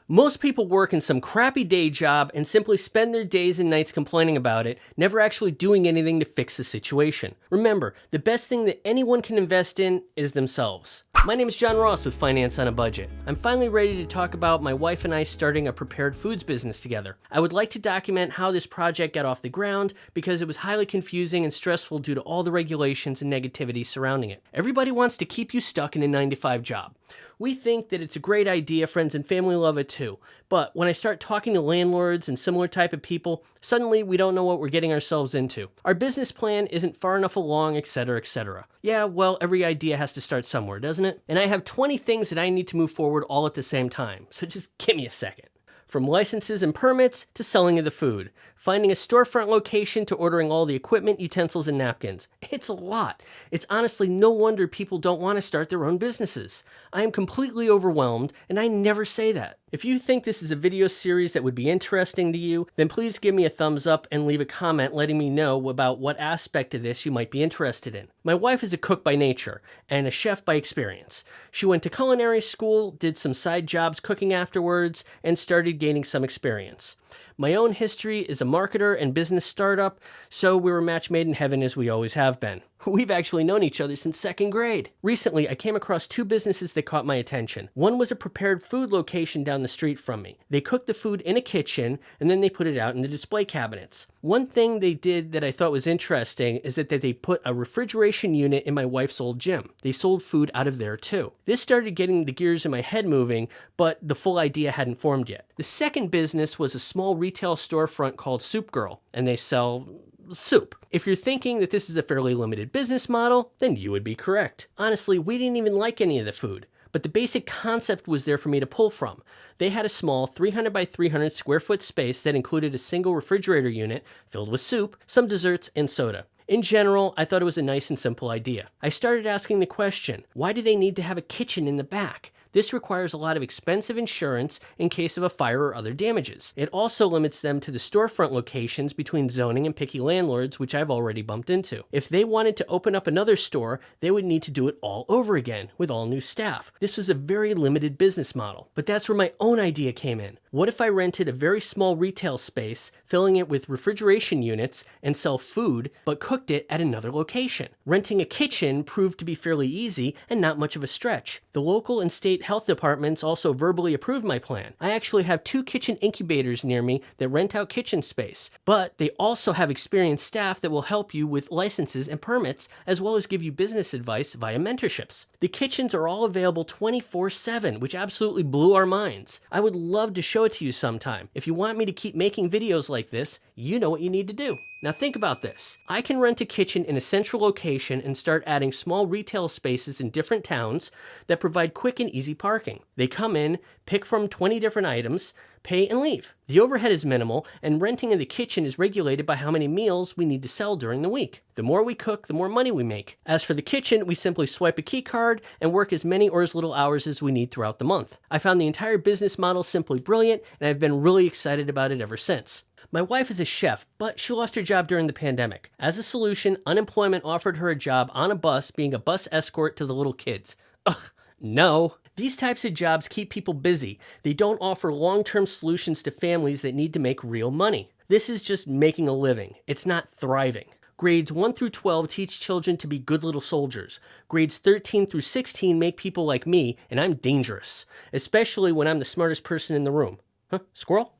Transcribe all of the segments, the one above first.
Most people work in some crappy day job and simply spend their days and nights complaining about it, never actually doing anything to fix the situation. Remember, the best thing that anyone can invest in is themselves. My name is John Ross with Finance on a Budget. I'm finally ready to talk about my wife and I starting a prepared foods business together. I would like to document how this project got off the ground because it was highly confusing and stressful due to all the regulations and negativity surrounding it. Everybody wants to keep you stuck in a 9-to-5 job. We think that it's a great idea, friends and family love it too. But when I start talking to landlords and similar type of people, suddenly we don't know what we're getting ourselves into. Our business plan isn't far enough along, etc., etc. Yeah, well, every idea has to start somewhere, doesn't it? And I have 20 things that I need to move forward all at the same time, so just give me a second. From licenses and permits to selling of the food, finding a storefront location to ordering all the equipment, utensils, and napkins. It's a lot. It's honestly no wonder people don't want to start their own businesses. I am completely overwhelmed, and I never say that. If you think this is a video series that would be interesting to you, then please give me a thumbs up and leave a comment letting me know about what aspect of this you might be interested in. My wife is a cook by nature and a chef by experience. She went to culinary school, did some side jobs cooking afterwards, and started gaining some experience. My own history is a marketer and business startup, so we were a match made in heaven as we always have been. We've actually known each other since 2nd grade. Recently, I came across 2 businesses that caught my attention. One was a prepared food location down the street from me. They cooked the food in a kitchen, and then they put it out in the display cabinets. One thing they did that I thought was interesting is that they put a refrigeration unit in my wife's old gym. They sold food out of there too. This started getting the gears in my head moving, but the full idea hadn't formed yet. The second business was a small retail storefront called Soup Girl, and they sell soup. If you're thinking that this is a fairly limited business model, then you would be correct. Honestly, we didn't even like any of the food, but the basic concept was there for me to pull from. They had a small 300 by 300 square foot space that included a single refrigerator unit filled with soup, some desserts, and soda. In general, I thought it was a nice and simple idea. I started asking the question, why do they need to have a kitchen in the back? This requires a lot of expensive insurance in case of a fire or other damages. It also limits them to the storefront locations between zoning and picky landlords, which I've already bumped into. If they wanted to open up another store, they would need to do it all over again with all new staff. This was a very limited business model. But that's where my own idea came in. What if I rented a very small retail space, filling it with refrigeration units, and sell food, but cooked it at another location? Renting a kitchen proved to be fairly easy and not much of a stretch. The local and state health departments also verbally approved my plan. I actually have 2 kitchen incubators near me that rent out kitchen space, but they also have experienced staff that will help you with licenses and permits, as well as give you business advice via mentorships. The kitchens are all available 24/7, which absolutely blew our minds. I would love to show it to you sometime. If you want me to keep making videos like this, you know what you need to do. Now think about this. I can rent a kitchen in a central location and start adding small retail spaces in different towns that provide quick and easy parking. They come in, pick from 20 different items, pay and leave. The overhead is minimal, and renting in the kitchen is regulated by how many meals we need to sell during the week. The more we cook, the more money we make. As for the kitchen, we simply swipe a key card and work as many or as little hours as we need throughout the month. I found the entire business model simply brilliant, and I've been really excited about it ever since. My wife is a chef, but she lost her job during the pandemic. As a solution, unemployment offered her a job on a bus being a bus escort to the little kids. Ugh, no. These types of jobs keep people busy. They don't offer long-term solutions to families that need to make real money. This is just making a living. It's not thriving. Grades 1 through 12 teach children to be good little soldiers. Grades 13 through 16 make people like me, and I'm dangerous, especially when I'm the smartest person in the room. Huh? Squirrel?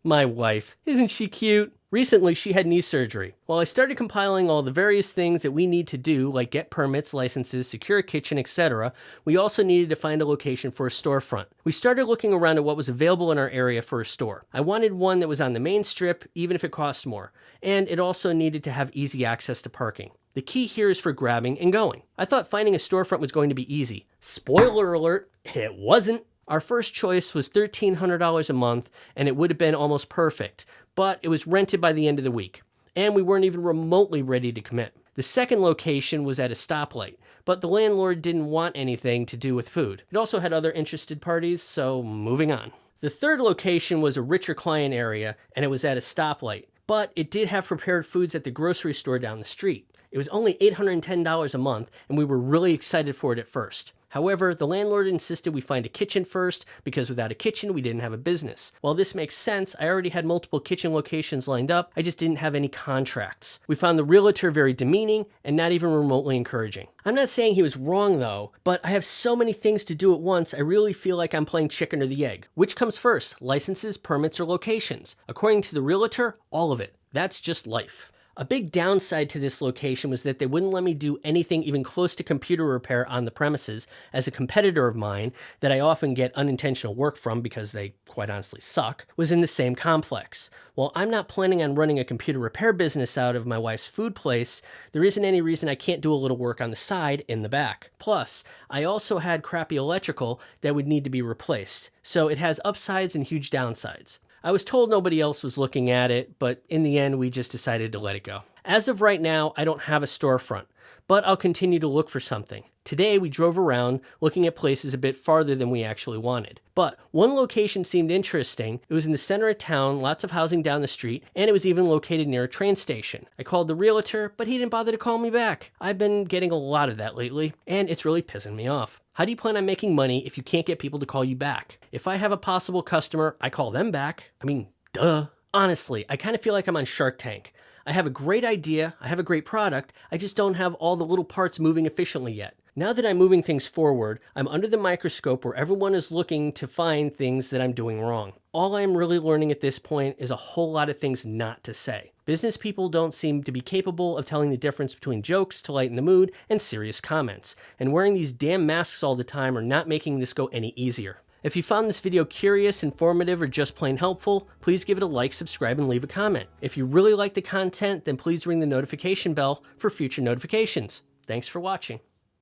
My wife. Isn't she cute? Recently, she had knee surgery. While I started compiling all the various things that we need to do, like get permits, licenses, secure a kitchen, etc., we also needed to find a location for a storefront. We started looking around at what was available in our area for a store. I wanted one that was on the main strip, even if it cost more. And it also needed to have easy access to parking. The key here is for grabbing and going. I thought finding a storefront was going to be easy. Spoiler alert, it wasn't. Our first choice was $1,300 a month, and it would have been almost perfect, but it was rented by the end of the week, and we weren't even remotely ready to commit. The second location was at a stoplight, but the landlord didn't want anything to do with food. It also had other interested parties, so moving on. The third location was a richer client area, and it was at a stoplight, but it did have prepared foods at the grocery store down the street. It was only $810 a month, and we were really excited for it at first. However, the landlord insisted we find a kitchen first because without a kitchen, we didn't have a business. While this makes sense, I already had multiple kitchen locations lined up, I just didn't have any contracts. We found the realtor very demeaning and not even remotely encouraging. I'm not saying he was wrong though, but I have so many things to do at once, I really feel like I'm playing chicken or the egg. Which comes first, licenses, permits, or locations? According to the realtor, all of it. That's just life. A big downside to this location was that they wouldn't let me do anything even close to computer repair on the premises, as a competitor of mine that I often get unintentional work from because they quite honestly suck, was in the same complex. While I'm not planning on running a computer repair business out of my wife's food place, there isn't any reason I can't do a little work on the side in the back. Plus, I also had crappy electrical that would need to be replaced, so it has upsides and huge downsides. I was told nobody else was looking at it, but in the end, we just decided to let it go. As of right now, I don't have a storefront, but I'll continue to look for something. Today, we drove around looking at places a bit farther than we actually wanted. But one location seemed interesting. It was in the center of town, lots of housing down the street, and it was even located near a train station. I called the realtor, but he didn't bother to call me back. I've been getting a lot of that lately, and it's really pissing me off. How do you plan on making money if you can't get people to call you back? If I have a possible customer, I call them back. I mean, duh. Honestly, I kind of feel like I'm on Shark Tank. I have a great idea, I have a great product, I just don't have all the little parts moving efficiently yet. Now that I'm moving things forward, I'm under the microscope where everyone is looking to find things that I'm doing wrong. All I'm really learning at this point is a whole lot of things not to say. Business people don't seem to be capable of telling the difference between jokes to lighten the mood and serious comments, and wearing these damn masks all the time are not making this go any easier. If you found this video curious, informative, or just plain helpful, please give it a like, subscribe, and leave a comment. If you really like the content, then please ring the notification bell for future notifications. Thanks for watching.